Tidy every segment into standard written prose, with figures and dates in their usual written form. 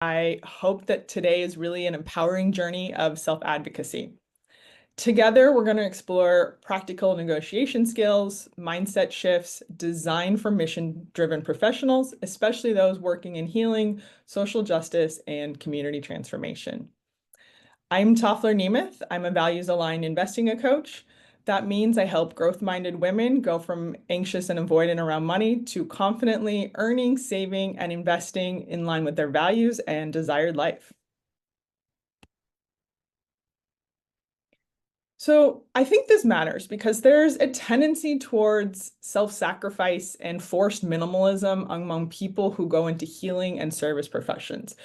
I hope that today is really an empowering journey of self-advocacy. Together, we're going to explore practical negotiation skills, mindset shifts, design for mission-driven professionals, especially those working in healing, social justice, and community transformation. I'm Toffler Nemeth. I'm a values-aligned investing coach. That means I help growth-minded women go from anxious and avoidant around money to confidently earning, saving, and investing in line with their values and desired life. So I think this matters because there's a tendency towards self-sacrifice and forced minimalism among people who go into healing and service professions,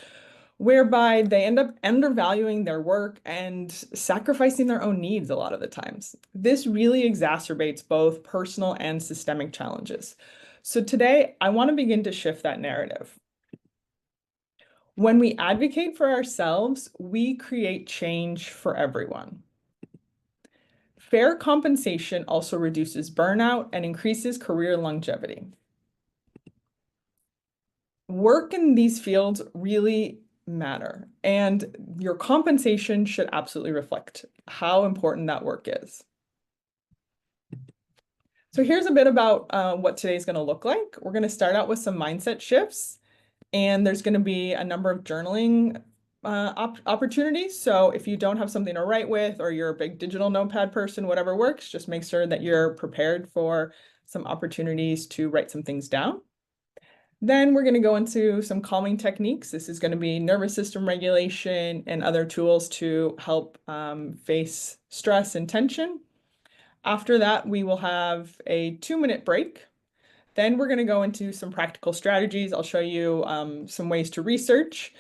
whereby they end up undervaluing their work and sacrificing their own needs a lot of the times. This really exacerbates both personal and systemic challenges. So today, I want to begin to shift that narrative. When we advocate for ourselves, we create change for everyone. Fair compensation also reduces burnout and increases career longevity. Work in these fields really matter, and your compensation should absolutely reflect how important that work is. So here's a bit about what today's going to look like. We're going to start out with some mindset shifts, and there's going to be a number of journaling opportunities. So if you don't have something to write with, or you're a big digital notepad person, whatever works, just make sure that you're prepared for some opportunities to write some things down. Then we're going to go into some calming techniques. This is going to be nervous system regulation and other tools to help face stress and tension. After that, we will have a 2-minute break. Then we're going to go into some practical strategies. I'll show you some ways to research.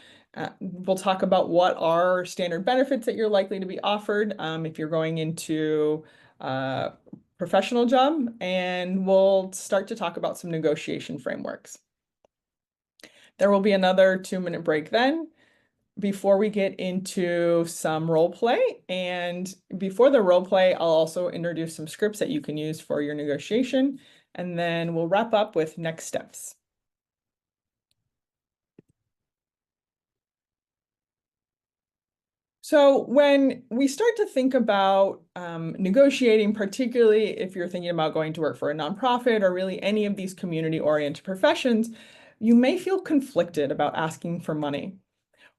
We'll talk about what are standard benefits that you're likely to be offered if you're going into a professional job, and we'll start to talk about some negotiation frameworks. There will be another 2-minute break then before we get into some role play. And before the role play, I'll also introduce some scripts that you can use for your negotiation. And then we'll wrap up with next steps. So when we start to think about negotiating, particularly if you're thinking about going to work for a nonprofit or really any of these community-oriented professions, you may feel conflicted about asking for money.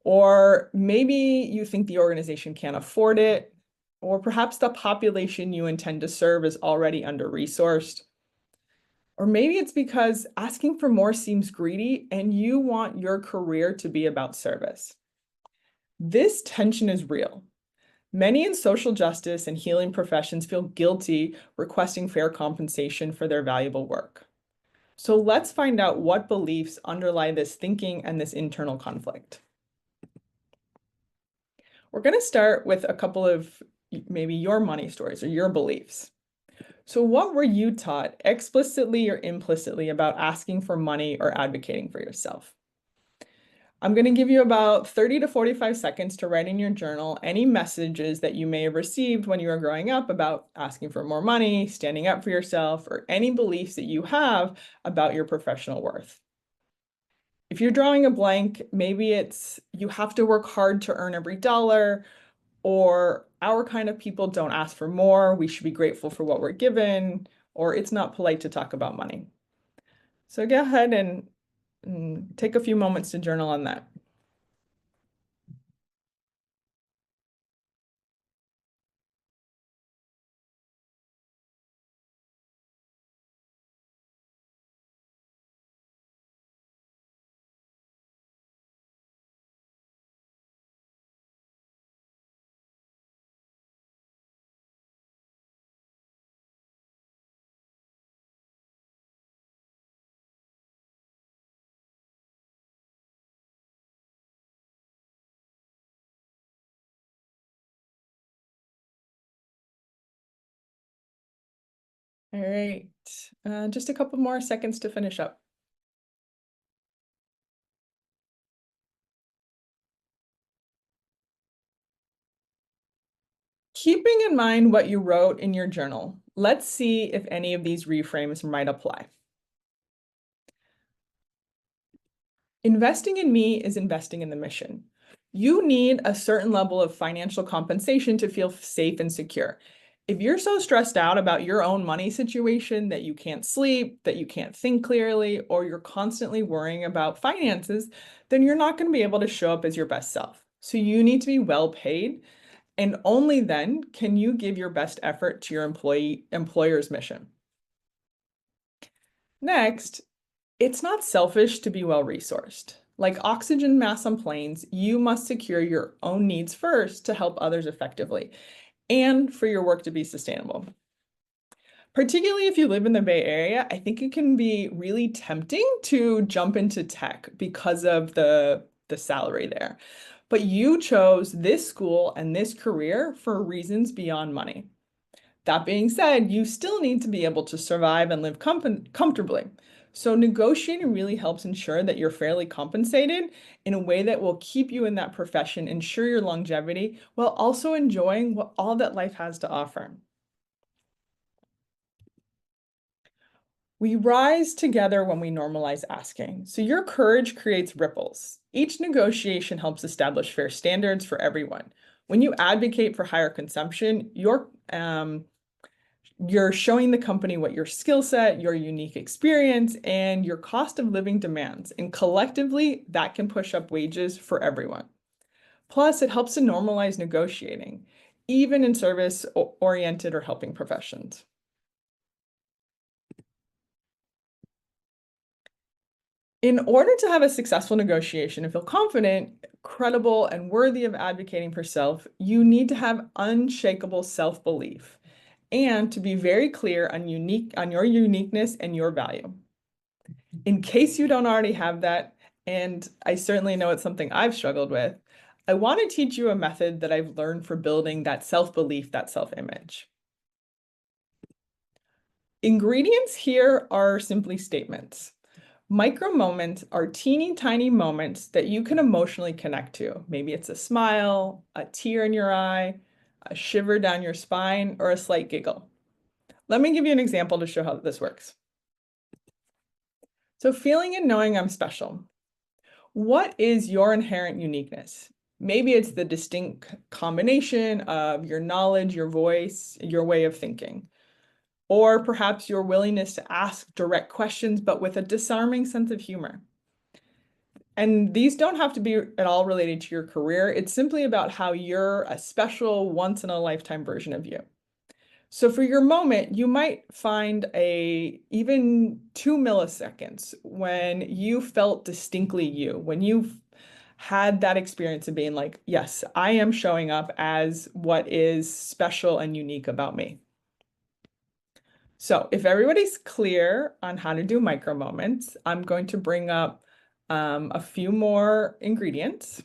Or maybe you think the organization can't afford it, or perhaps the population you intend to serve is already under-resourced. Or maybe it's because asking for more seems greedy and you want your career to be about service. This tension is real. Many in social justice and healing professions feel guilty requesting fair compensation for their valuable work. So let's find out what beliefs underlie this thinking and this internal conflict. We're going to start with a couple of maybe your money stories or your beliefs. So what were you taught explicitly or implicitly about asking for money or advocating for yourself? I'm going to give you about 30 to 45 seconds to write in your journal any messages that you may have received when you were growing up about asking for more money, standing up for yourself, or any beliefs that you have about your professional worth. If you're drawing a blank, maybe it's you have to work hard to earn every dollar, or our kind of people don't ask for more, we should be grateful for what we're given, or it's not polite to talk about money. So go ahead and take a few moments to journal on that. All right, just a couple more seconds to finish up. Keeping in mind what you wrote in your journal, let's see if any of these reframes might apply. Investing in me is investing in the mission. You need a certain level of financial compensation to feel safe and secure. If you're so stressed out about your own money situation that you can't sleep, that you can't think clearly, or you're constantly worrying about finances, then you're not going to be able to show up as your best self. So you need to be well paid, and only then can you give your best effort to your employer's mission. Next, it's not selfish to be well-resourced. Like oxygen masks on planes, you must secure your own needs first to help others effectively and for your work to be sustainable. Particularly if you live in the Bay Area, I think it can be really tempting to jump into tech because of the salary there. But you chose this school and this career for reasons beyond money. That being said, you still need to be able to survive and live comfortably. So negotiating really helps ensure that you're fairly compensated in a way that will keep you in that profession, ensure your longevity, while also enjoying what all that life has to offer. We rise together when we normalize asking. So your courage creates ripples. Each negotiation helps establish fair standards for everyone. When you advocate for higher consumption, you're showing the company what your skill set, your unique experience, and your cost of living demands. And collectively, that can push up wages for everyone. Plus, it helps to normalize negotiating, even in service-oriented or helping professions. In order to have a successful negotiation and feel confident, credible, and worthy of advocating for self, you need to have unshakable self-belief and to be very clear on your uniqueness and your value. In case you don't already have that, and I certainly know it's something I've struggled with, I want to teach you a method that I've learned for building that self-belief, that self-image. Ingredients here are simply statements. Micro moments are teeny tiny moments that you can emotionally connect to. Maybe it's a smile, a tear in your eye, a shiver down your spine, or a slight giggle. Let me give you an example to show how this works. So feeling and knowing I'm special. What is your inherent uniqueness? Maybe it's the distinct combination of your knowledge, your voice, your way of thinking. Or perhaps your willingness to ask direct questions, but with a disarming sense of humor. And these don't have to be at all related to your career. It's simply about how you're a special once-in-a-lifetime version of you. So for your moment, you might find even 2 milliseconds when you felt distinctly you, when you had that experience of being like, yes, I am showing up as what is special and unique about me. So if everybody's clear on how to do micro moments, I'm going to bring up a few more ingredients.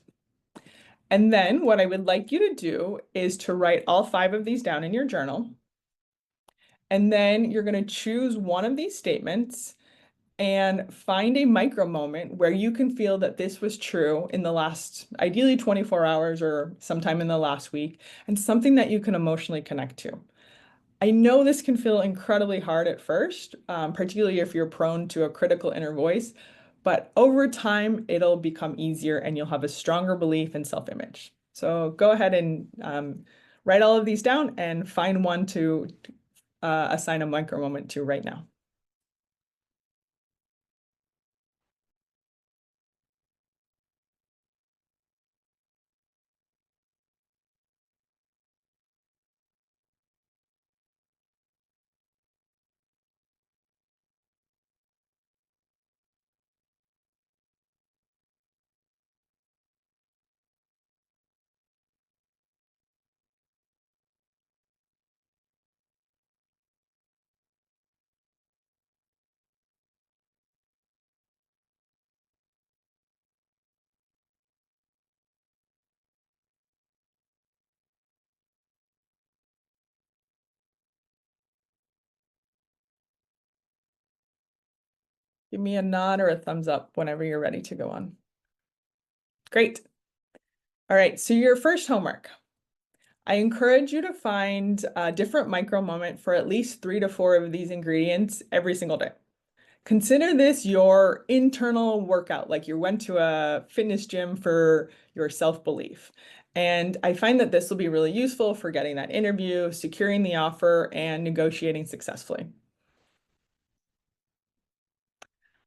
And then what I would like you to do is to write all 5 of these down in your journal. And then you're going to choose one of these statements and find a micro moment where you can feel that this was true in the last, ideally 24 hours or sometime in the last week, and something that you can emotionally connect to. I know this can feel incredibly hard at first, particularly if you're prone to a critical inner voice, but over time, it'll become easier and you'll have a stronger belief in self-image. So go ahead and write all of these down and find one to assign a micro moment to right now. Give me a nod or a thumbs up whenever you're ready to go on. Great. All right, so your first homework. I encourage you to find a different micro moment for at least 3 to 4 of these ingredients every single day. Consider this your internal workout, like you went to a fitness gym for your self-belief. And I find that this will be really useful for getting that interview, securing the offer, and negotiating successfully.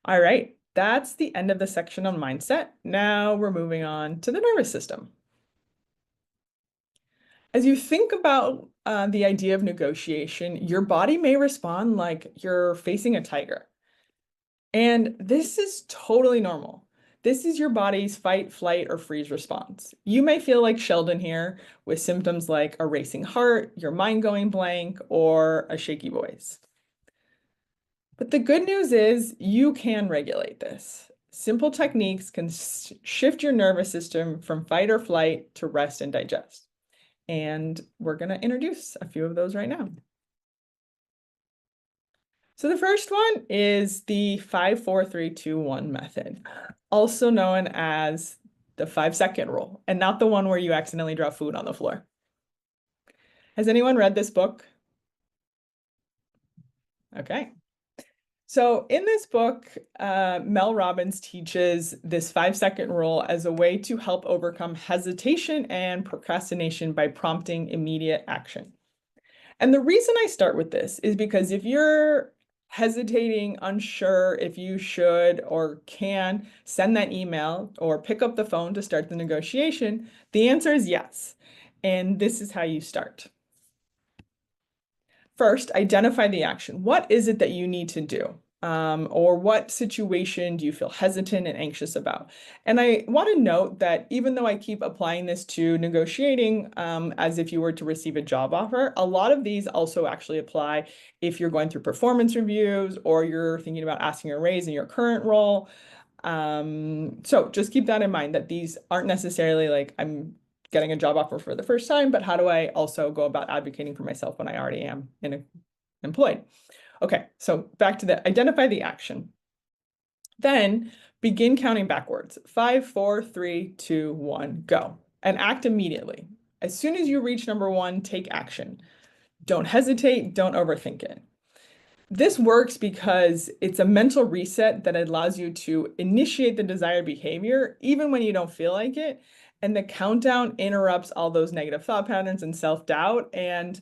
All right, that's the end of the section on mindset. Now we're moving on to the nervous system. As you think about the idea of negotiation, your body may respond like you're facing a tiger. And this is totally normal. This is your body's fight, flight, or freeze response. You may feel like Sheldon here with symptoms like a racing heart, your mind going blank, or a shaky voice. But the good news is you can regulate this. Simple techniques can shift your nervous system from fight or flight to rest and digest. And we're going to introduce a few of those right now. So the first one is the 5-4-3-2-1 method, also known as the 5-second rule, and not the one where you accidentally drop food on the floor. Has anyone read this book? Okay. So in this book, Mel Robbins teaches this 5-second rule as a way to help overcome hesitation and procrastination by prompting immediate action. And the reason I start with this is because if you're hesitating, unsure if you should or can send that email or pick up the phone to start the negotiation, the answer is yes. And this is how you start. First, identify the action. What is it that you need to do? Or what situation do you feel hesitant and anxious about? And I want to note that even though I keep applying this to negotiating as if you were to receive a job offer, a lot of these also actually apply if you're going through performance reviews or you're thinking about asking a raise in your current role. So just keep that in mind that these aren't necessarily like I'm getting a job offer for the first time, but how do I also go about advocating for myself when I already am employed? Okay, so back to the identify the action. Then begin counting backwards. 5, 4, 3, 2, 1, go. And act immediately. As soon as you reach number 1, take action. Don't hesitate, don't overthink it. This works because it's a mental reset that allows you to initiate the desired behavior even when you don't feel like it. And the countdown interrupts all those negative thought patterns and self-doubt. And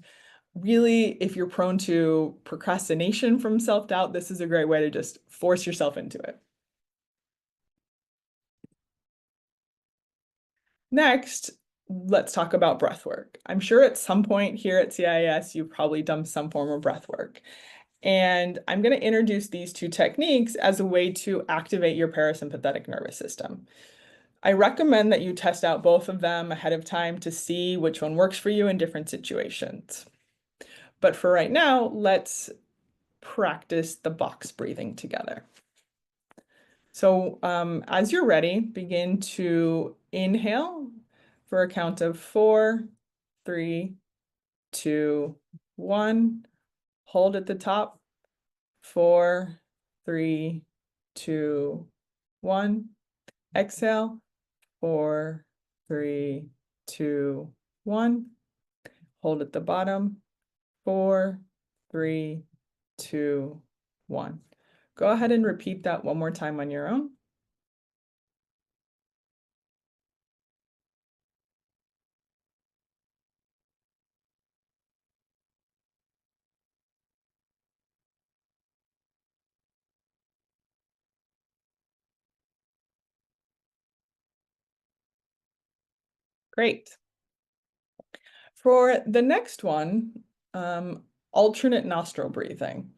really, if you're prone to procrastination from self-doubt, this is a great way to just force yourself into it. Next, let's talk about breath work. I'm sure at some point here at CIS, you've probably done some form of breath work. And I'm going to introduce these two techniques as a way to activate your parasympathetic nervous system. I recommend that you test out both of them ahead of time to see which one works for you in different situations. But for right now, let's practice the box breathing together. So as you're ready, begin to inhale for a count of 4, 3, 2, 1. Hold at the top. 4, 3, 2, 1. Exhale. 4, 3, 2, 1. Hold at the bottom. 4, 3, 2, 1. Go ahead and repeat that one more time on your own. Great. For the next one, alternate nostril breathing.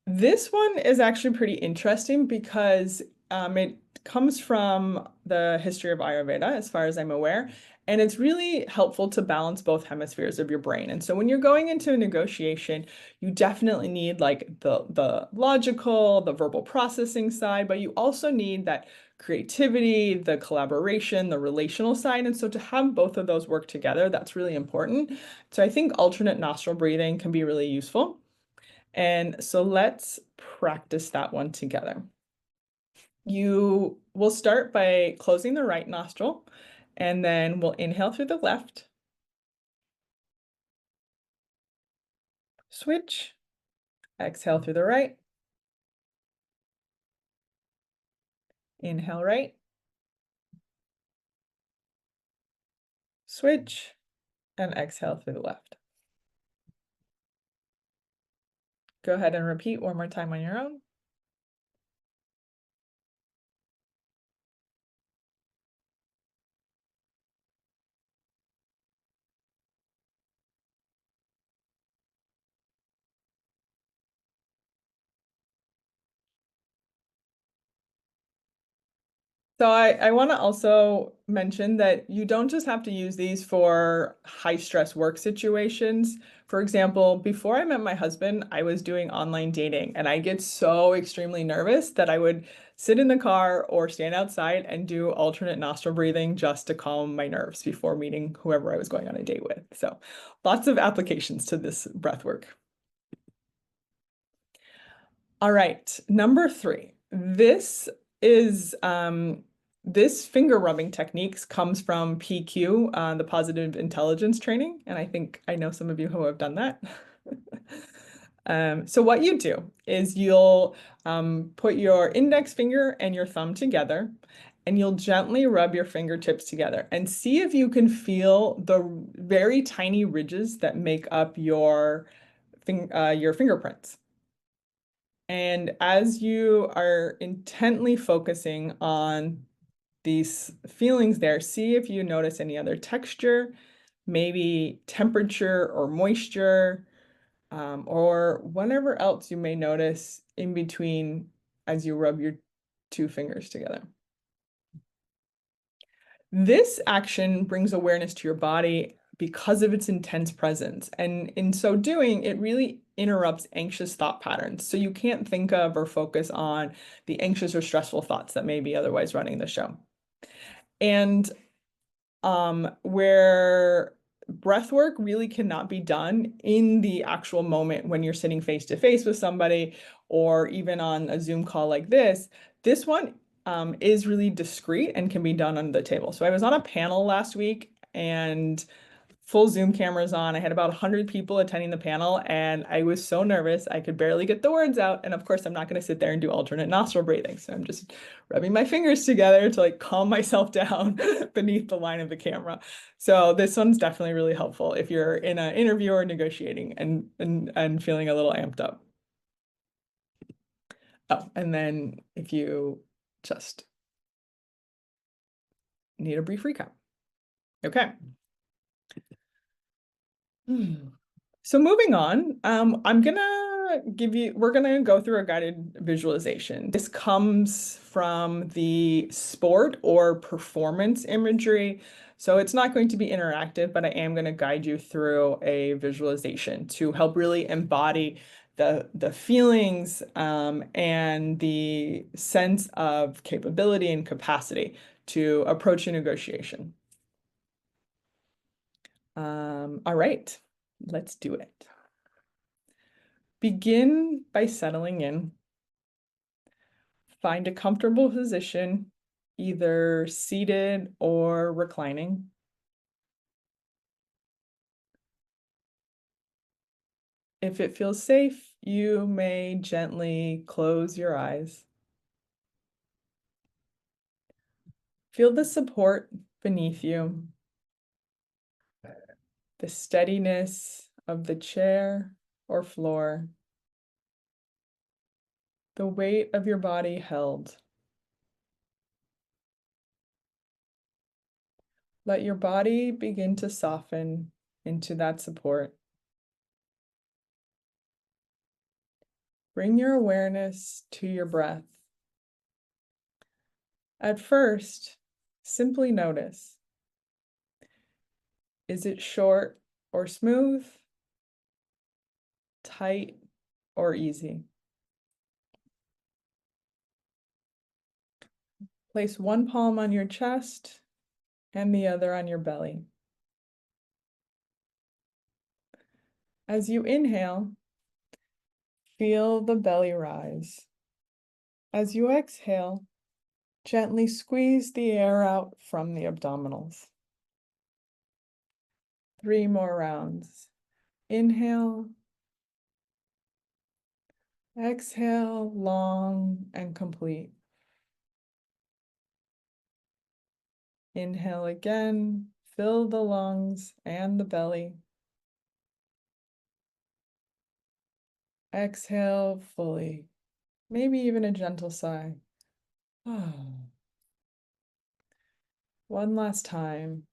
This one is actually pretty interesting because it comes from the history of Ayurveda, as far as I'm aware, and it's really helpful to balance both hemispheres of your brain. And so when you're going into a negotiation, you definitely need like the logical, the verbal processing side, but you also need that creativity, the collaboration, the relational side. And so to have both of those work together, that's really important. So I think alternate nostril breathing can be really useful. And so let's practice that one together. You will start by closing the right nostril, and then we'll inhale through the left. Switch. Exhale through the right. Inhale right, switch, and exhale through the left. Go ahead and repeat one more time on your own. So I want to also mention that you don't just have to use these for high stress work situations. For example, before I met my husband, I was doing online dating and I get so extremely nervous that I would sit in the car or stand outside and do alternate nostril breathing just to calm my nerves before meeting whoever I was going on a date with. So lots of applications to this breath work. All right, number 3. This finger rubbing techniques comes from PQ, the positive intelligence training, and I think I know some of you who have done that. So what you do is you'll put your index finger and your thumb together, and you'll gently rub your fingertips together and see if you can feel the very tiny ridges that make up your fingerprints. And as you are intently focusing on these feelings there, see if you notice any other texture, maybe temperature or moisture, or whatever else you may notice in between as you rub your two fingers together. This action brings awareness to your body because of its intense presence. And in so doing, it really interrupts anxious thought patterns. So you can't think of or focus on the anxious or stressful thoughts that may be otherwise running the show. And where breath work really cannot be done in the actual moment when you're sitting face to face with somebody or even on a Zoom call like this one is really discreet and can be done under the table. So I was on a panel last week and full Zoom cameras on. I had about 100 people attending the panel, and I was so nervous I could barely get the words out. And of course, I'm not going to sit there and do alternate nostril breathing. So I'm just rubbing my fingers together to like calm myself down beneath the line of the camera. So this one's definitely really helpful if you're in an interview or negotiating and feeling a little amped up. Oh, and then if you just need a brief recap. Okay. So moving on, we're gonna go through a guided visualization. This comes from the sport or performance imagery. So it's not going to be interactive, but I am going to guide you through a visualization to help really embody the feelings and the sense of capability and capacity to approach a negotiation. All right, let's do it. Begin by settling in. Find a comfortable position, either seated or reclining. If it feels safe, you may gently close your eyes. Feel the support beneath you, the steadiness of the chair or floor, the weight of your body held. Let your body begin to soften into that support. Bring your awareness to your breath. At first, simply notice. Is it short or smooth? Tight or easy? Place one palm on your chest and the other on your belly. As you inhale, feel the belly rise. As you exhale, gently squeeze the air out from the abdominals. 3 more rounds. Inhale. Exhale, long and complete. Inhale again, fill the lungs and the belly. Exhale fully, maybe even a gentle sigh. One last time.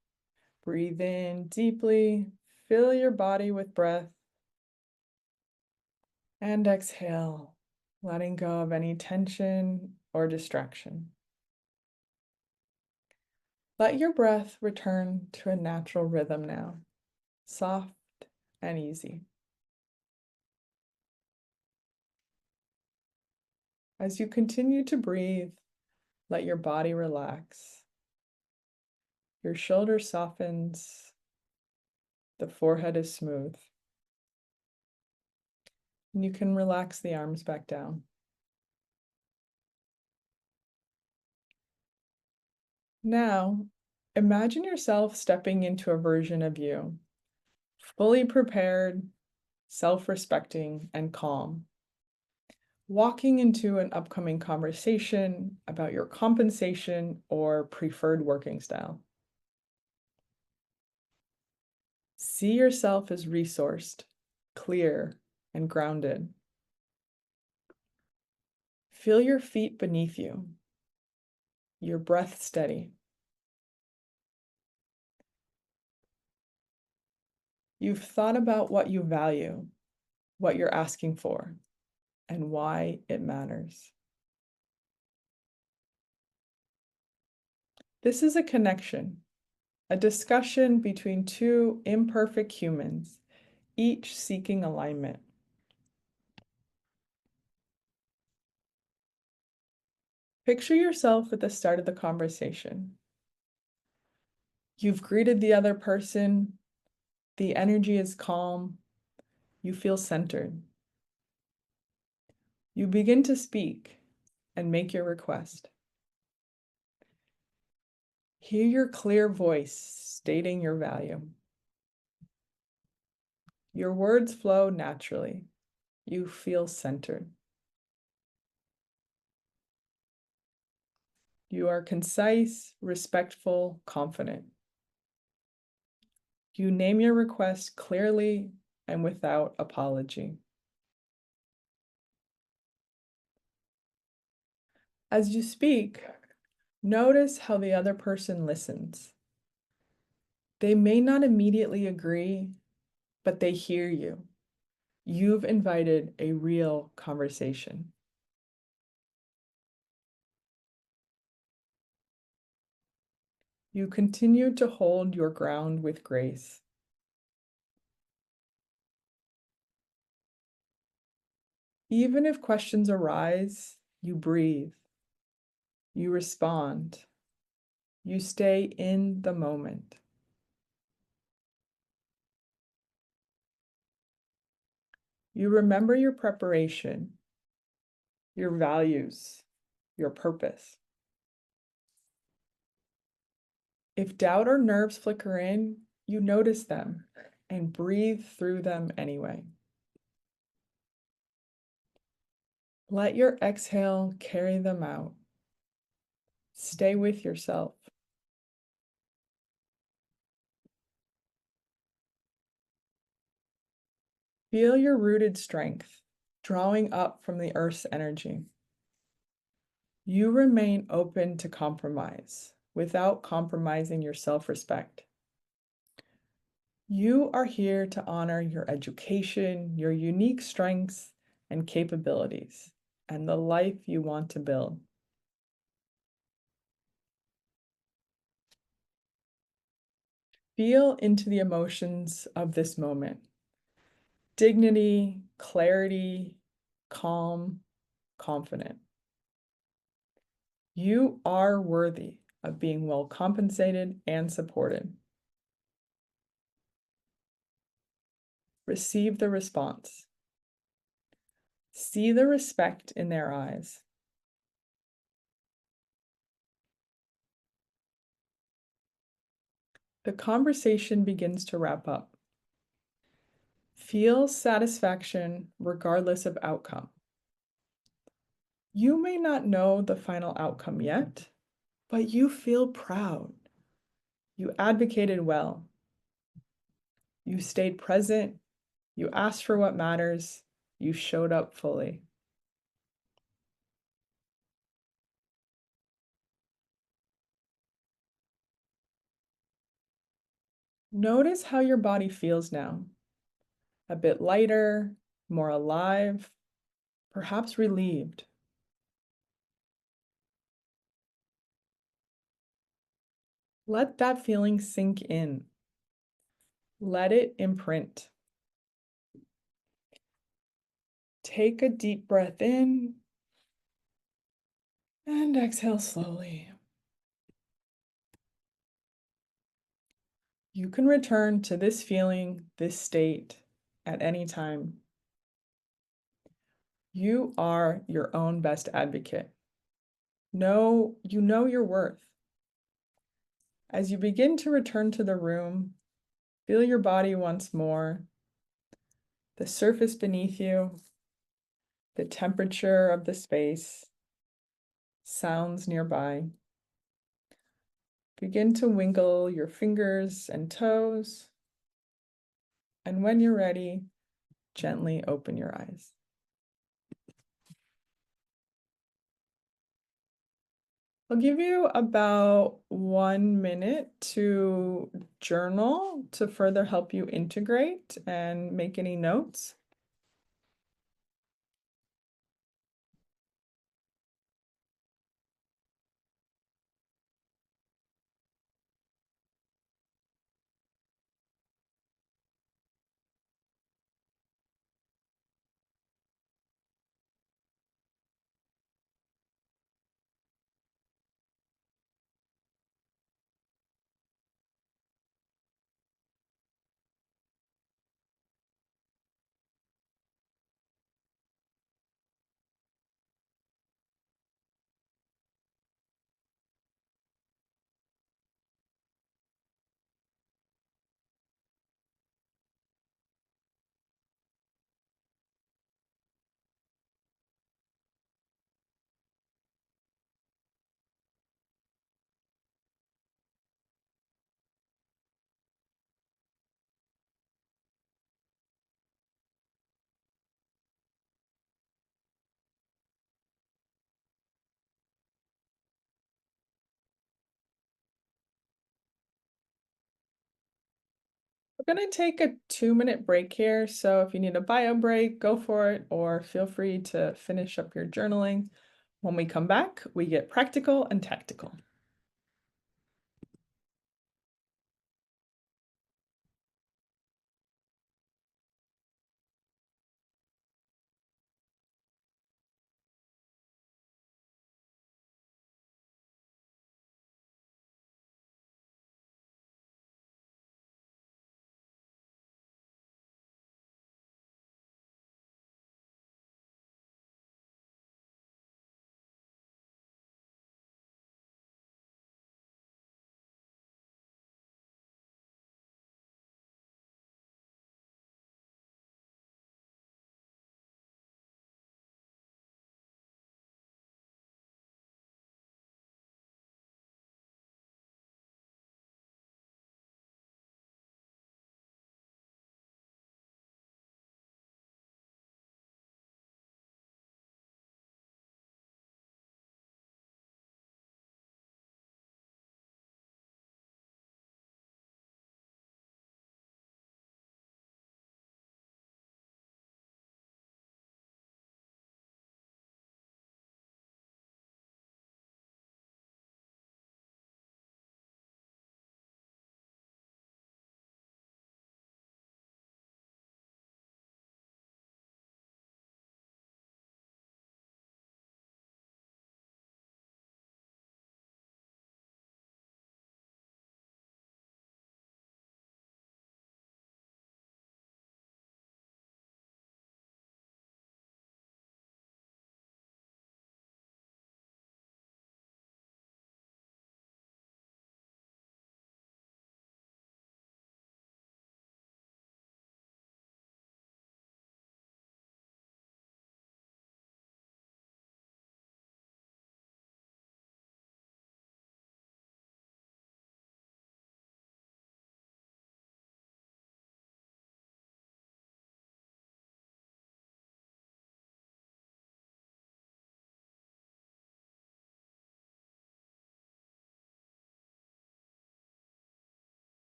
Breathe in deeply, fill your body with breath, and exhale, letting go of any tension or distraction. Let your breath return to a natural rhythm now, soft and easy. As you continue to breathe, let your body relax. Your shoulder softens, the forehead is smooth. And you can relax the arms back down. Now, imagine yourself stepping into a version of you, fully prepared, self-respecting, and calm, walking into an upcoming conversation about your compensation or preferred working style. See yourself as resourced, clear, and grounded. Feel your feet beneath you, your breath steady. You've thought about what you value, what you're asking for, and why it matters. This is a connection, a discussion between two imperfect humans, each seeking alignment. Picture yourself at the start of the conversation. You've greeted the other person, the energy is calm, you feel centered. You begin to speak and make your request. Hear your clear voice stating your value. Your words flow naturally. You feel centered. You are concise, respectful, confident. You name your request clearly and without apology. As you speak, notice how the other person listens. They may not immediately agree, but they hear you. You've invited a real conversation. You continue to hold your ground with grace. Even if questions arise, you breathe. You respond. You stay in the moment. You remember your preparation, your values, your purpose. If doubt or nerves flicker in, you notice them and breathe through them anyway. Let your exhale carry them out. Stay with yourself. Feel your rooted strength, drawing up from the earth's energy. You remain open to compromise without compromising your self-respect. You are here to honor your education, your unique strengths and capabilities, and the life you want to build. Feel into the emotions of this moment. Dignity, clarity, calm, confident. You are worthy of being well compensated and supported. Receive the response. See the respect in their eyes. The conversation begins to wrap up. Feel satisfaction regardless of outcome. You may not know the final outcome yet, but you feel proud. You advocated well. You stayed present. You asked for what matters. You showed up fully. Notice how your body feels now. A bit lighter, more alive, perhaps relieved. Let that feeling sink in. Let it imprint. Take a deep breath in and exhale slowly. You can return to this feeling, this state at any time. You are your own best advocate. You know your worth. As you begin to return to the room, feel your body once more, the surface beneath you, the temperature of the space, sounds nearby. Begin to wiggle your fingers and toes, and when you're ready, gently open your eyes. I'll give you about 1 minute to journal to further help you integrate and make any notes. We're going to take a 2-minute break here, so if you need a bio break, go for it, or feel free to finish up your journaling. When we come back, we get practical and tactical.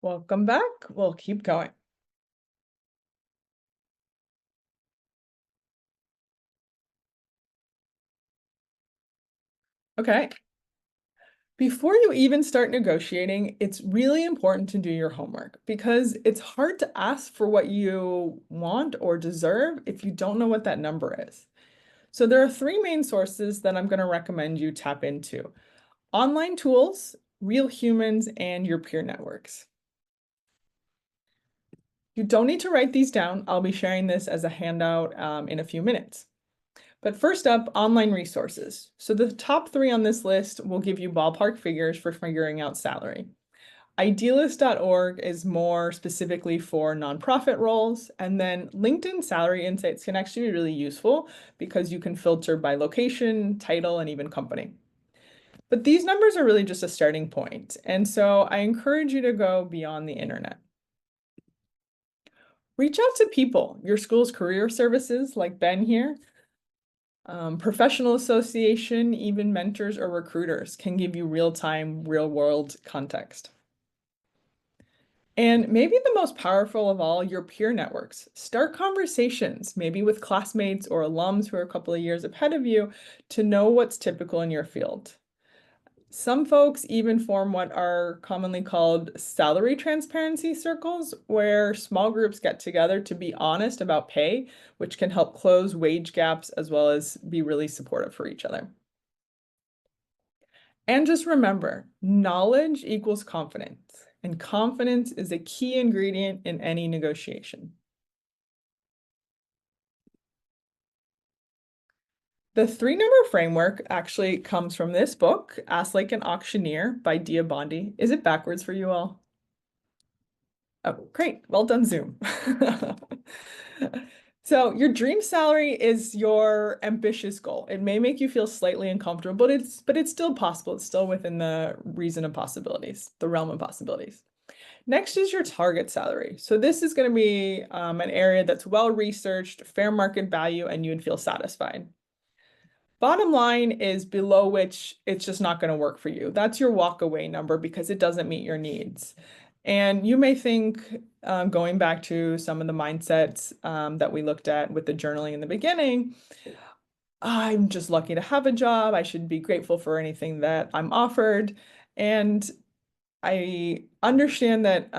Welcome back. We'll keep going. Okay. Before you even start negotiating, it's really important to do your homework because it's hard to ask for what you want or deserve if you don't know what that number is. So there are three main sources that I'm going to recommend you tap into: online tools, real humans, and your peer networks. You don't need to write these down. I'll be sharing this as a handout in a few minutes. But first up, online resources. So the top three on this list will give you ballpark figures for figuring out salary. Idealist.org is more specifically for nonprofit roles, and then LinkedIn Salary Insights can actually be really useful because you can filter by location, title, and even company. But these numbers are really just a starting point, and so I encourage you to go beyond the internet. Reach out to people, your school's career services like Ben here, professional association, even mentors or recruiters can give you real-time, real-world context. And maybe the most powerful of all, your peer networks. Start conversations, maybe with classmates or alums who are a couple of years ahead of you, to know what's typical in your field. Some folks even form what are commonly called salary transparency circles, where small groups get together to be honest about pay, which can help close wage gaps as well as be really supportive for each other. And just remember, knowledge equals confidence, and confidence is a key ingredient in any negotiation. The three-number framework actually comes from this book, Ask Like an Auctioneer by Dia Bondi. Is it backwards for you all? Oh, great. Well done, Zoom. So your dream salary is your ambitious goal. It may make you feel slightly uncomfortable, but it's still possible. It's still within the reason of possibilities, the realm of possibilities. Next is your target salary. So this is going to be an area that's well researched, fair market value, and you'd feel satisfied. Bottom line is below which it's just not going to work for you. That's your walk away number because it doesn't meet your needs. And you may think, going back to some of the mindsets that we looked at with the journaling in the beginning, I'm just lucky to have a job. I should be grateful for anything that I'm offered. And I understand that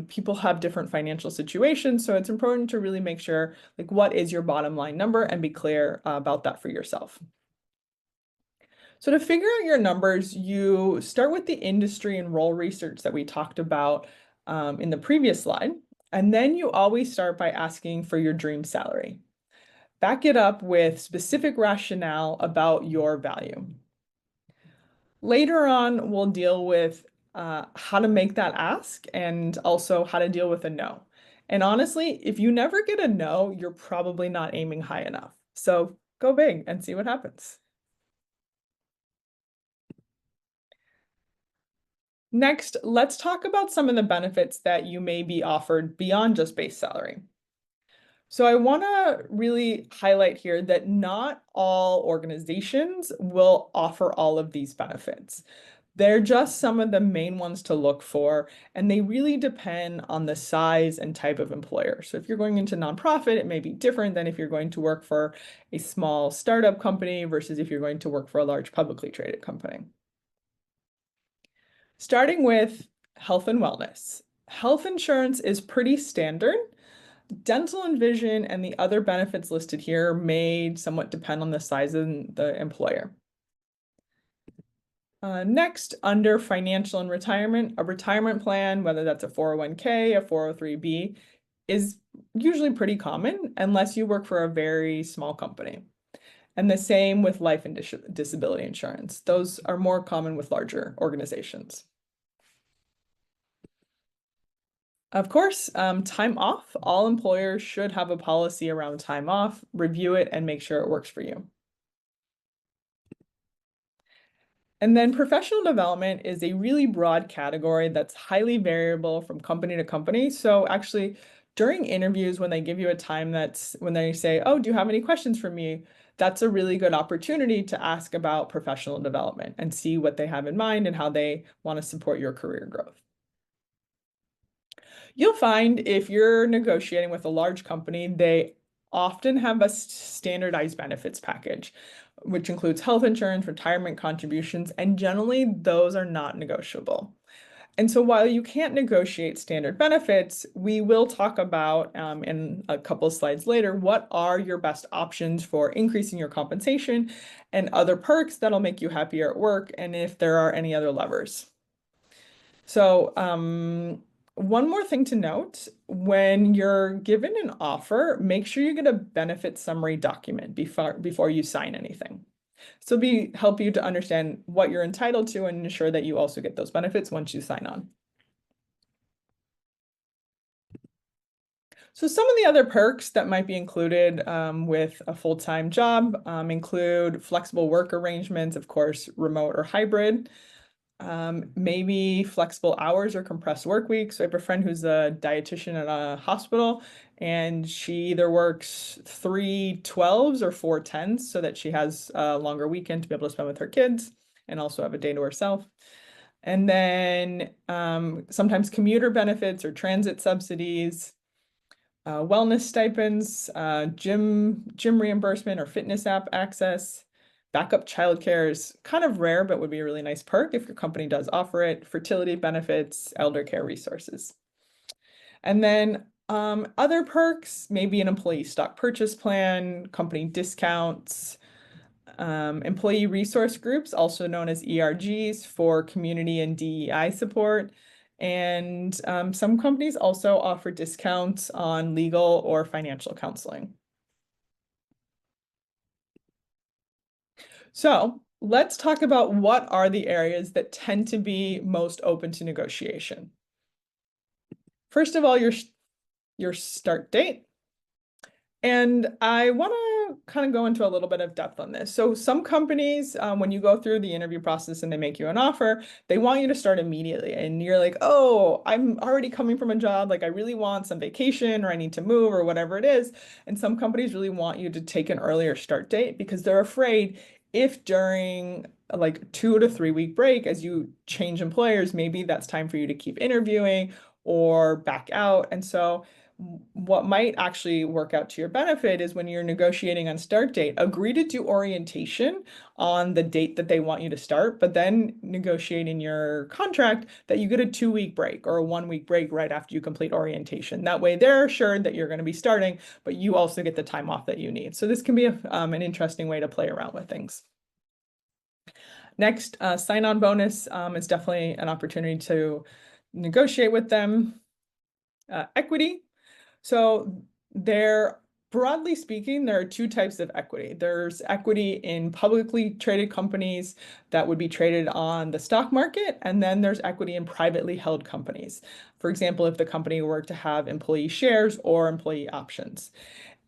people have different financial situations, so it's important to really make sure, like, what is your bottom line number and be clear about that for yourself. So to figure out your numbers, you start with the industry and role research that we talked about in the previous slide, and then you always start by asking for your dream salary. Back it up with specific rationale about your value. Later on, we'll deal with how to make that ask and also how to deal with a no. And honestly, if you never get a no, you're probably not aiming high enough. So go big and see what happens. Next, let's talk about some of the benefits that you may be offered beyond just base salary. So I want to really highlight here that not all organizations will offer all of these benefits. They're just some of the main ones to look for, and they really depend on the size and type of employer. So if you're going into nonprofit, it may be different than if you're going to work for a small startup company versus if you're going to work for a large publicly traded company. Starting with health and wellness. Health insurance is pretty standard. Dental and vision and the other benefits listed here may somewhat depend on the size of the employer. Next, under financial and retirement, a retirement plan, whether that's a 401k, a 403b, is usually pretty common unless you work for a very small company. And the same with life and disability insurance. Those are more common with larger organizations. Of course, time off. All employers should have a policy around time off. Review it and make sure it works for you. And then professional development is a really broad category that's highly variable from company to company. So actually, during interviews, when they give you a time when they say, oh, do you have any questions for me? That's a really good opportunity to ask about professional development and see what they have in mind and how they want to support your career growth. You'll find if you're negotiating with a large company, they often have a standardized benefits package, which includes health insurance, retirement contributions, and generally those are not negotiable. And so while you can't negotiate standard benefits, we will talk about in a couple of slides later, what are your best options for increasing your compensation and other perks that'll make you happier at work, and if there are any other levers. So one more thing to note, when you're given an offer, make sure you get a benefit summary document before you sign anything. So help you to understand what you're entitled to and ensure that you also get those benefits once you sign on. So some of the other perks that might be included with a full-time job include flexible work arrangements, of course, remote or hybrid, maybe flexible hours or compressed work weeks. So I have a friend who's a dietitian at a hospital, and she either works 3 12s or 4 10s so that she has a longer weekend to be able to spend with her kids and also have a day to herself. And then sometimes commuter benefits or transit subsidies, wellness stipends, gym reimbursement or fitness app access. Backup childcare is kind of rare, but would be a really nice perk if your company does offer it. Fertility benefits, elder care resources. And then other perks, maybe an employee stock purchase plan, company discounts, employee resource groups, also known as ERGs, for community and DEI support. And some companies also offer discounts on legal or financial counseling. So let's talk about what are the areas that tend to be most open to negotiation. First of all, your start date. And I want to kind of go into a little bit of depth on this. So some companies, when you go through the interview process and they make you an offer, they want you to start immediately. And you're like, oh, I'm already coming from a job. Like I really want some vacation or I need to move or whatever it is. And some companies really want you to take an earlier start date because they're afraid if during like 2 to 3 week break, as you change employers, maybe that's time for you to keep interviewing or back out. And so what might actually work out to your benefit is when you're negotiating on start date, agree to do orientation on the date that they want you to start, but then negotiate in your contract that you get a 2 week break or a 1 week break right after you complete orientation. That way they're assured that you're going to be starting, but you also get the time off that you need. So this can be an interesting way to play around with things. Next, sign-on bonus is definitely an opportunity to negotiate with them. Equity. So broadly speaking, there are two types of equity. There's equity in publicly traded companies that would be traded on the stock market, and then there's equity in privately held companies. For example, if the company were to have employee shares or employee options.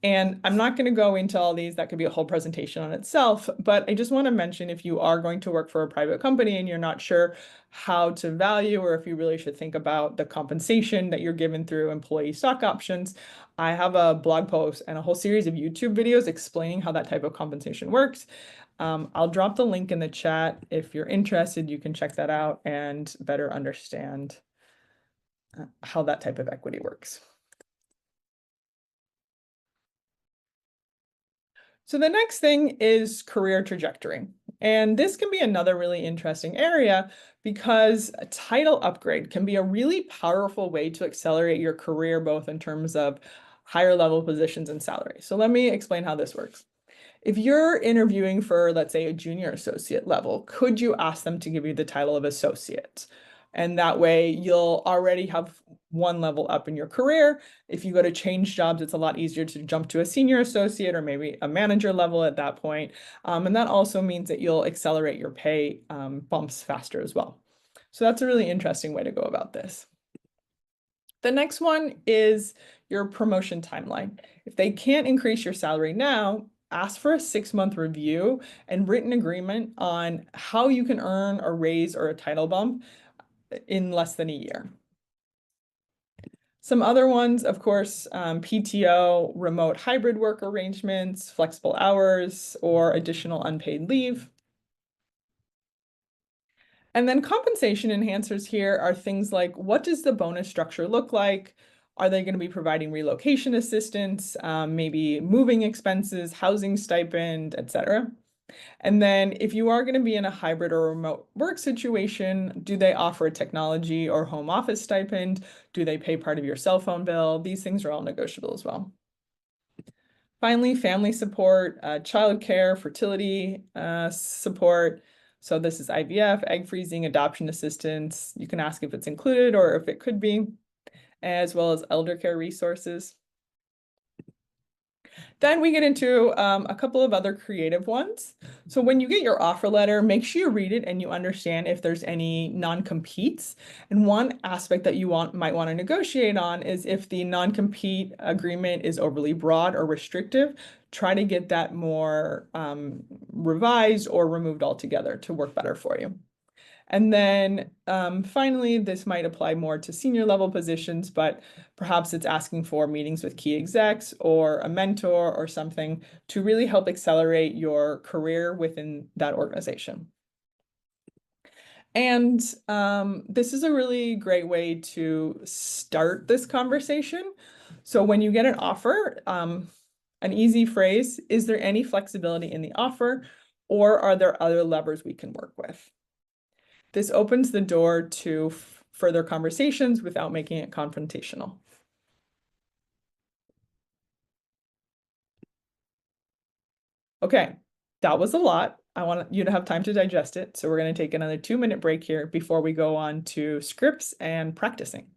And I'm not going to go into all these, that could be a whole presentation on itself, but I just want to mention if you are going to work for a private company and you're not sure how to value or if you really should think about the compensation that you're given through employee stock options, I have a blog post and a whole series of YouTube videos explaining how that type of compensation works. I'll drop the link in the chat. If you're interested, you can check that out and better understand how that type of equity works. So the next thing is career trajectory. And this can be another really interesting area because a title upgrade can be a really powerful way to accelerate your career, both in terms of higher level positions and salary. So let me explain how this works. If you're interviewing for, let's say, a junior associate level, could you ask them to give you the title of associate? And that way you'll already have one level up in your career. If you go to change jobs, it's a lot easier to jump to a senior associate or maybe a manager level at that point. And that also means that you'll accelerate your pay bumps faster as well. So that's a really interesting way to go about this. The next one is your promotion timeline. If they can't increase your salary now, ask for a 6-month review and written agreement on how you can earn a raise or a title bump in less than a year. Some other ones, of course, PTO, remote hybrid work arrangements, flexible hours, or additional unpaid leave. And then compensation enhancers here are things like, what does the bonus structure look like? Are they going to be providing relocation assistance, maybe moving expenses, housing stipend, etc.? And then if you are going to be in a hybrid or remote work situation, do they offer a technology or home office stipend? Do they pay part of your cell phone bill? These things are all negotiable as well. Finally, family support, childcare, fertility support. So this is IVF, egg freezing, adoption assistance. You can ask if it's included or if it could be, as well as elder care resources. Then we get into a couple of other creative ones. So when you get your offer letter, make sure you read it and you understand if there's any non-competes. And one aspect that you might want to negotiate on is if the non-compete agreement is overly broad or restrictive, try to get that more revised or removed altogether to work better for you. And then finally, this might apply more to senior level positions, but perhaps it's asking for meetings with key execs or a mentor or something to really help accelerate your career within that organization. And this is a really great way to start this conversation. So when you get an offer, an easy phrase, is there any flexibility in the offer, or are there other levers we can work with? This opens the door to further conversations without making it confrontational. Okay, that was a lot. I want you to have time to digest it. So we're going to take another 2-minute break here before we go on to scripts and practicing.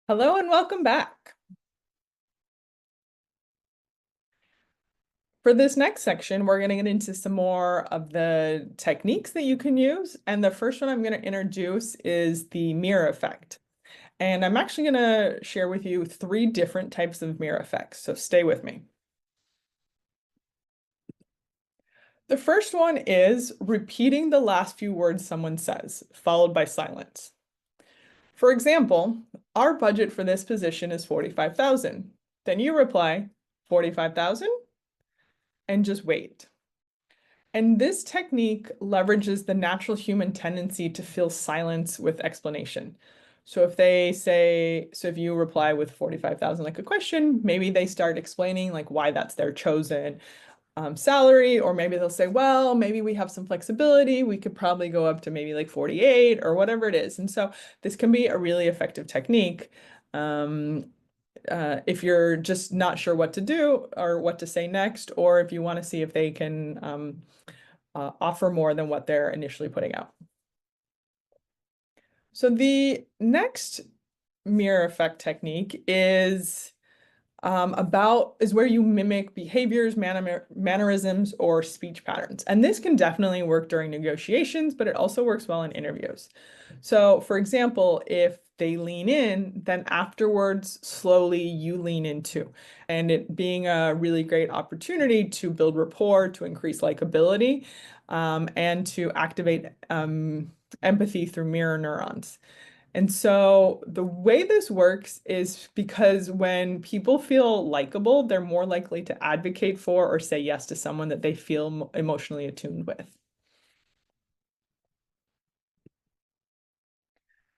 Hello and welcome back. For this next section, we're going to get into some more of the techniques that you can use. And the first one I'm going to introduce is the mirror effect. And I'm actually going to share with you 3 different types of mirror effects. So stay with me. The first one is repeating the last few words someone says, followed by silence. For example, our budget for this position is 45,000. Then you reply, 45,000? And just wait. And this technique leverages the natural human tendency to fill silence with explanation. So if you reply with 45,000 like a question, maybe they start explaining like why that's their chosen salary, or maybe they'll say, well, maybe we have some flexibility. We could probably go up to maybe like 48 or whatever it is. And so this can be a really effective technique. Um, if you're just not sure what to do or what to say next, or if you want to see if they can offer more than what they're initially putting out. So the next mirror effect technique is where you mimic behaviors, mannerisms, or speech patterns. And this can definitely work during negotiations, but it also works well in interviews. So, for example, if they lean in, then afterwards, slowly you lean in too. And it being a really great opportunity to build rapport, to increase likability, and to activate empathy through mirror neurons. And so the way this works is because when people feel likable, they're more likely to advocate for or say yes to someone that they feel emotionally attuned with.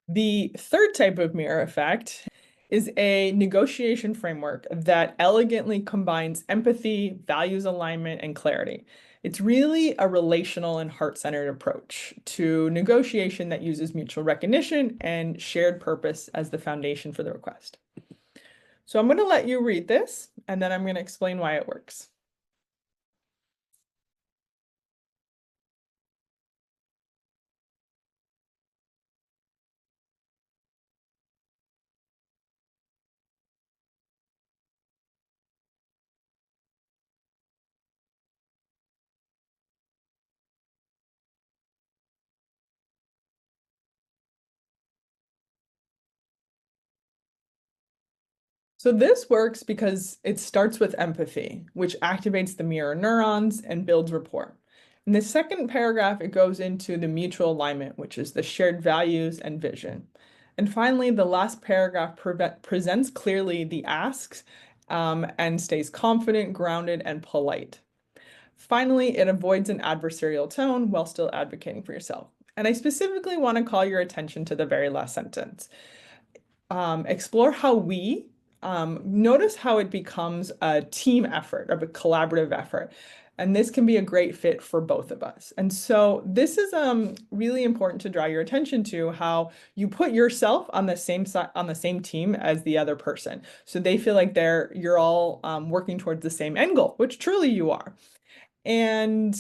The third type of mirror effect is a negotiation framework that elegantly combines empathy, values alignment, and clarity. It's really a relational and heart-centered approach to negotiation that uses mutual recognition and shared purpose as the foundation for the request. So I'm going to let you read this, and then I'm going to explain why it works. So this works because it starts with empathy, which activates the mirror neurons and builds rapport. In the second paragraph, it goes into the mutual alignment, which is the shared values and vision. And finally, the last paragraph presents clearly the asks and stays confident, grounded, and polite. Finally, it avoids an adversarial tone while still advocating for yourself. And I specifically want to call your attention to the very last sentence. Explore how we notice how it becomes a team effort, or a collaborative effort. And this can be a great fit for both of us. And so this is really important to draw your attention to how you put yourself on the same side, on the same team as the other person. So they feel like you're all working towards the same end goal, which truly you are. And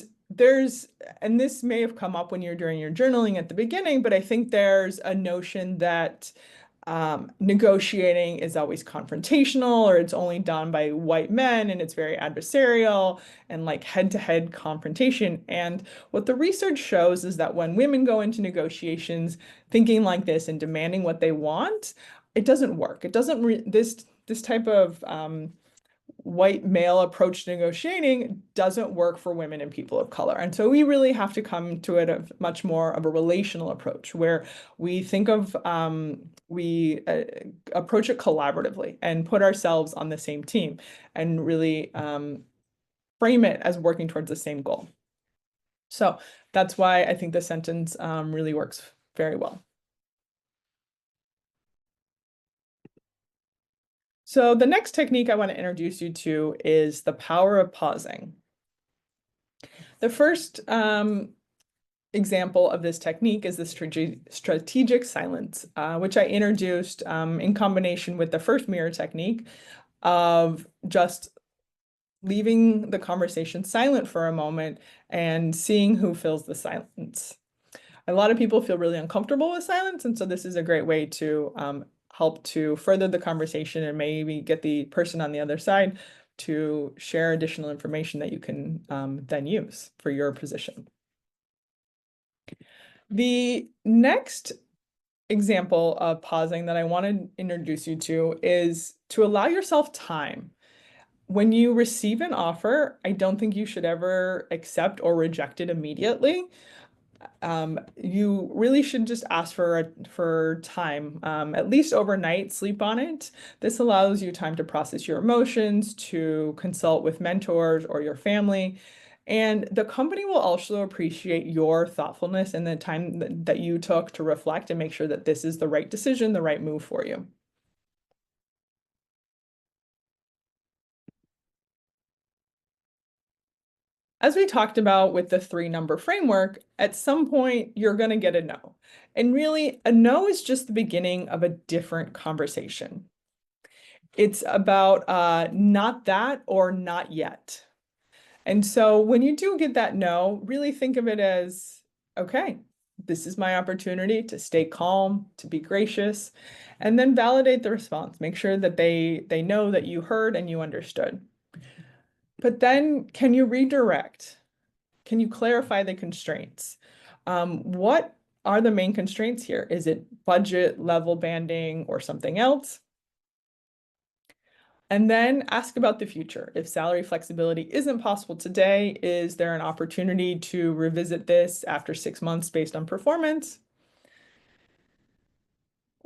and this may have come up when you're doing your journaling at the beginning, but I think there's a notion that negotiating is always confrontational, or it's only done by white men and it's very adversarial and like head-to-head confrontation. And what the research shows is that when women go into negotiations thinking like this and demanding what they want, it doesn't work. It doesn't this type of white male approach to negotiating doesn't work for women and people of color. And so we really have to come to it of much more of a relational approach where we think of, we approach it collaboratively and put ourselves on the same team and really frame it as working towards the same goal. So that's why I think this sentence really works very well. So the next technique I want to introduce you to is the power of pausing. The first example of this technique is the strategic silence, which I introduced in combination with the first mirror technique of just leaving the conversation silent for a moment and seeing who fills the silence. A lot of people feel really uncomfortable with silence, and so this is a great way to help to further the conversation and maybe get the person on the other side to share additional information that you can then use for your position. The next example of pausing that I want to introduce you to is to allow yourself time. When you receive an offer, I don't think you should ever accept or reject it immediately. You really should just ask for time, at least overnight, sleep on it. This allows you time to process your emotions, to consult with mentors or your family. And the company will also appreciate your thoughtfulness and the time that you took to reflect and make sure that this is the right decision, the right move for you. As we talked about with the 3-number framework, at some point you're going to get a no. And really, a no is just the beginning of a different conversation. It's about not that or not yet. And so when you do get that no, really think of it as, okay, this is my opportunity to stay calm, to be gracious, and then validate the response. Make sure that they know that you heard and you understood. But then can you redirect? Can you clarify the constraints? What are the main constraints here? Is it budget, level banding, or something else? And then ask about the future. If salary flexibility isn't possible today, is there an opportunity to revisit this after 6 months based on performance?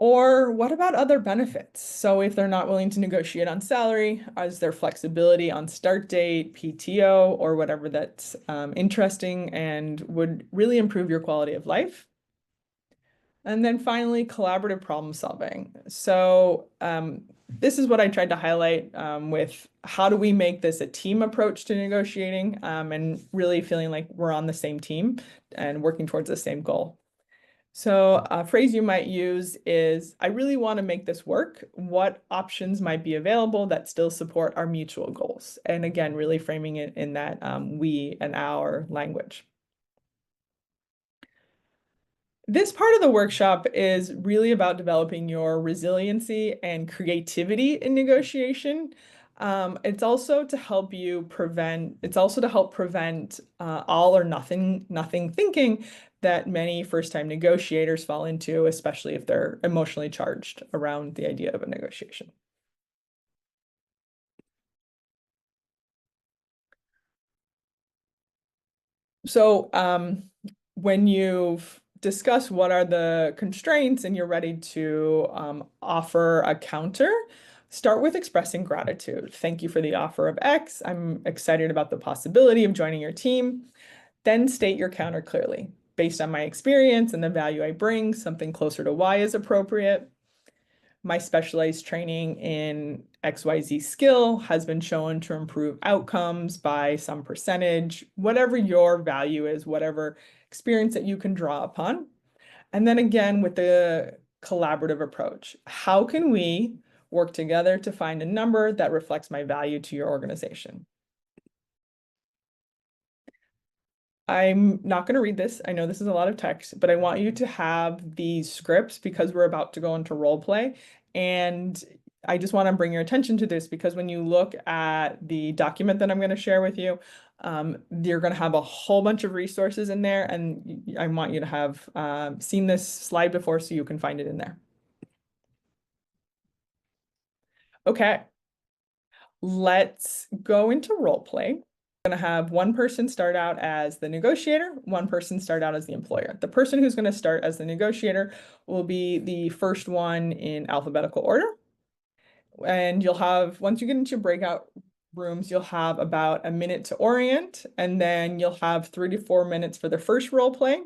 Or what about other benefits? So if they're not willing to negotiate on salary, is there flexibility on start date, PTO, or whatever that's interesting and would really improve your quality of life? And then finally, collaborative problem solving. So this is what I tried to highlight with how do we make this a team approach to negotiating and really feeling like we're on the same team and working towards the same goal. So a phrase you might use is, I really want to make this work. What options might be available that still support our mutual goals? And again, really framing it in that we and our language. This part of the workshop is really about developing your resiliency and creativity in negotiation. It's also to help prevent all or nothing thinking that many first-time negotiators fall into, especially if they're emotionally charged around the idea of a negotiation. So when you've discussed what are the constraints and you're ready to offer a counter, start with expressing gratitude. Thank you for the offer of X. I'm excited about the possibility of joining your team. Then state your counter clearly. Based on my experience and the value I bring, something closer to Y is appropriate. My specialized training in XYZ skill has been shown to improve outcomes by some percentage, whatever your value is, whatever experience that you can draw upon. And then again, with the collaborative approach, how can we work together to find a number that reflects my value to your organization? I'm not going to read this. I know this is a lot of text, but I want you to have these scripts because we're about to go into role play. And I just want to bring your attention to this because when you look at the document that I'm going to share with you, you're going to have a whole bunch of resources in there. And I want you to have seen this slide before so you can find it in there. Okay, let's go into role play. Going to have one person start out as the negotiator, one person start out as the employer. The person who's going to start as the negotiator will be the first one in alphabetical order. And you'll have, once you get into breakout rooms, you'll have about a minute to orient, and then you'll have 3 to 4 minutes for the first role play.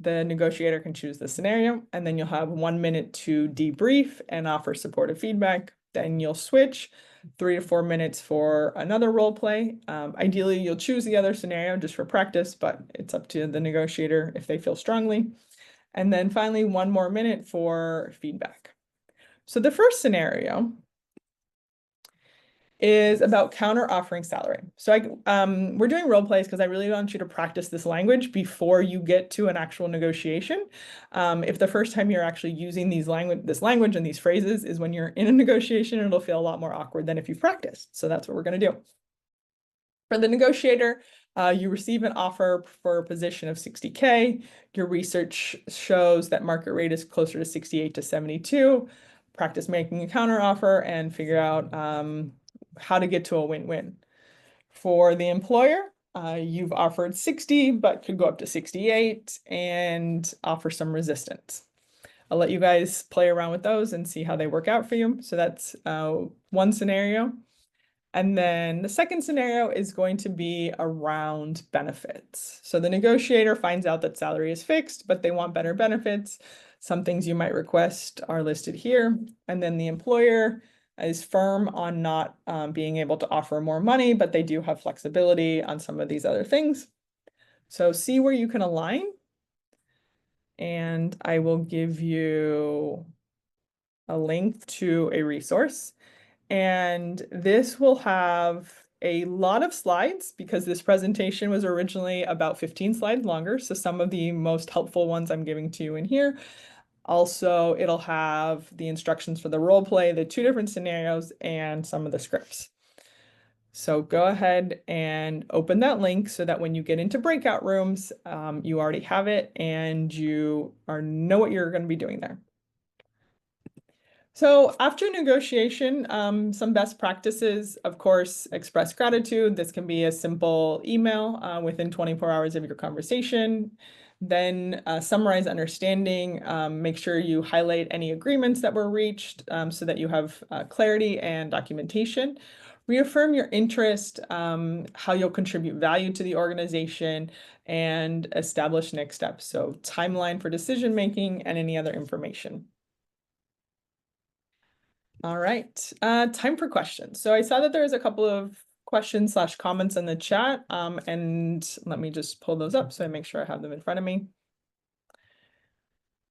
The negotiator can choose the scenario, and then you'll have 1 minute to debrief and offer supportive feedback. Then you'll switch 3 to 4 minutes for another role play. Ideally, you'll choose the other scenario just for practice, but it's up to the negotiator if they feel strongly. And then finally, 1 more minute for feedback. So the first scenario is about counter offering salary. So we're doing role plays because I really want you to practice this language before you get to an actual negotiation. If the first time you're actually using this language and these phrases is when you're in a negotiation, it'll feel a lot more awkward than if you've practiced. So that's what we're going to do. For the negotiator, you receive an offer for a position of 60K. Your research shows that market rate is closer to 68 to 72. Practice making a counter offer and figure out how to get to a win-win. For the employer, you've offered 60, but could go up to 68 and offer some resistance. I'll let you guys play around with those and see how they work out for you. So that's one scenario. And then the second scenario is going to be around benefits. So the negotiator finds out that salary is fixed, but they want better benefits. Some things you might request are listed here. And then the employer is firm on not being able to offer more money, but they do have flexibility on some of these other things. So see where you can align. And I will give you a link to a resource. And this will have a lot of slides because this presentation was originally about 15 slides longer. So some of the most helpful ones I'm giving to you in here. Also, it'll have the instructions for the role play, the two different scenarios, and some of the scripts. So go ahead and open that link so that when you get into breakout rooms, you already have it and you know what you're going to be doing there. So after negotiation, some best practices, of course, express gratitude. This can be a simple email within 24 hours of your conversation. Then summarize understanding. Make sure you highlight any agreements that were reached so that you have clarity and documentation. Reaffirm your interest, how you'll contribute value to the organization, and establish next steps. So timeline for decision making and any other information. All right, time for questions. So I saw that there was a couple of questions slash comments in the chat, and let me just pull those up so I make sure I have them in front of me.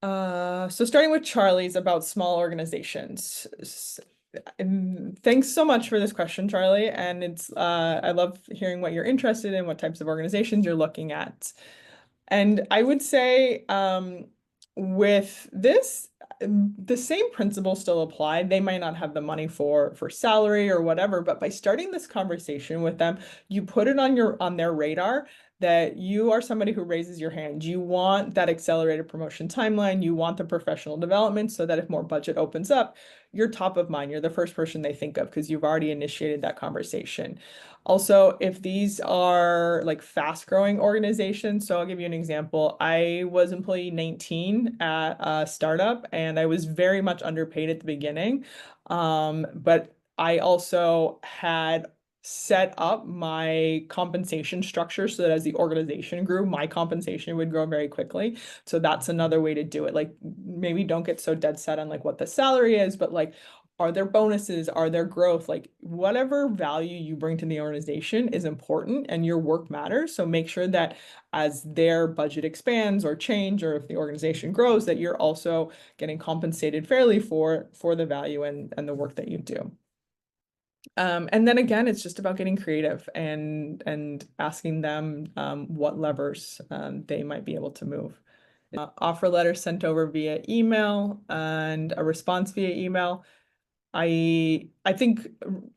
So starting with Charlie's about small organizations. Thanks so much for this question, Charlie. And I love hearing what you're interested in, what types of organizations you're looking at. And I would say with this, the same principles still apply. They might not have the money for salary or whatever, but by starting this conversation with them, you put it on their radar that you are somebody who raises your hand. You want that accelerated promotion timeline. You want the professional development so that if more budget opens up, you're top of mind. You're the first person they think of because you've already initiated that conversation. Also, if these are like fast growing organizations, so I'll give you an example. I was employee 19 at a startup and I was very much underpaid at the beginning. But I also had set up my compensation structure so that as the organization grew, my compensation would grow very quickly. So that's another way to do it. Like maybe don't get so dead set on like what the salary is, but like are there bonuses? Are there growth? Like whatever value you bring to the organization is important and your work matters. So make sure that as their budget expands or change, or if the organization grows, that you're also getting compensated fairly for the value and the work that you do. And then again, it's just about getting creative and asking them what levers they might be able to move. Offer letter sent over via email and a response via email. I think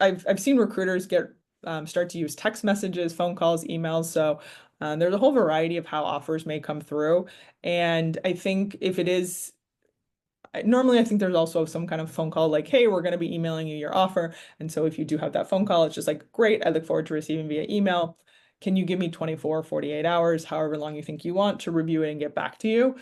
I've seen recruiters start to use text messages, phone calls, emails. So there's a whole variety of how offers may come through. And I think if it is normally, I think there's also some kind of phone call like, hey, we're going to be emailing you your offer. And so if you do have that phone call, it's just like, great, I look forward to receiving via email. Can you give me 24, 48 hours, however long you think you want to review it and get back to you?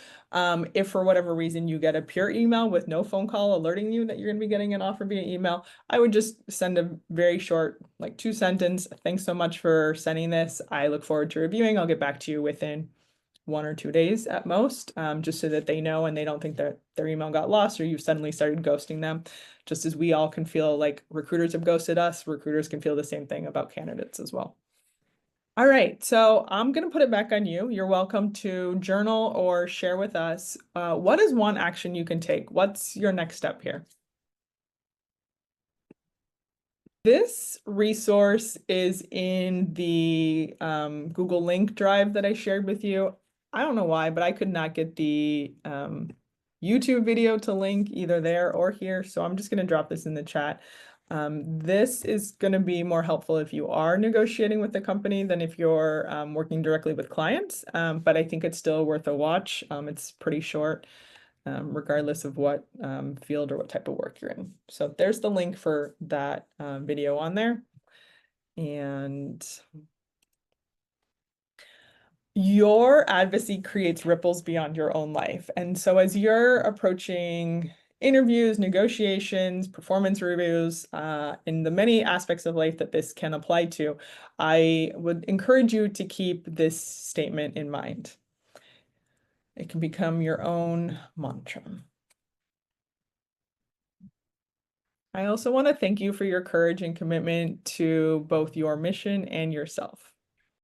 If for whatever reason you get a pure email with no phone call alerting you that you're going to be getting an offer via email, I would just send a very short, like 2 sentence. Thanks so much for sending this. I look forward to reviewing. I'll get back to you within 1 or 2 days at most, just so that they know and they don't think that their email got lost or you've suddenly started ghosting them. Just as we all can feel like recruiters have ghosted us, recruiters can feel the same thing about candidates as well. All right, so I'm going to put it back on you. You're welcome to journal or share with us. What is one action you can take? What's your next step here? This resource is in the Google link drive that I shared with you. I don't know why, but I could not get the YouTube video to link either there or here. So I'm just going to drop this in the chat. This is going to be more helpful if you are negotiating with the company than if you're working directly with clients. But I think it's still worth a watch. It's pretty short, regardless of what field or what type of work you're in. So there's the link for that video on there. And your advocacy creates ripples beyond your own life. And so as you're approaching interviews, negotiations, performance reviews, in the many aspects of life that this can apply to, I would encourage you to keep this statement in mind. It can become your own mantra. I also want to thank you for your courage and commitment to both your mission and yourself.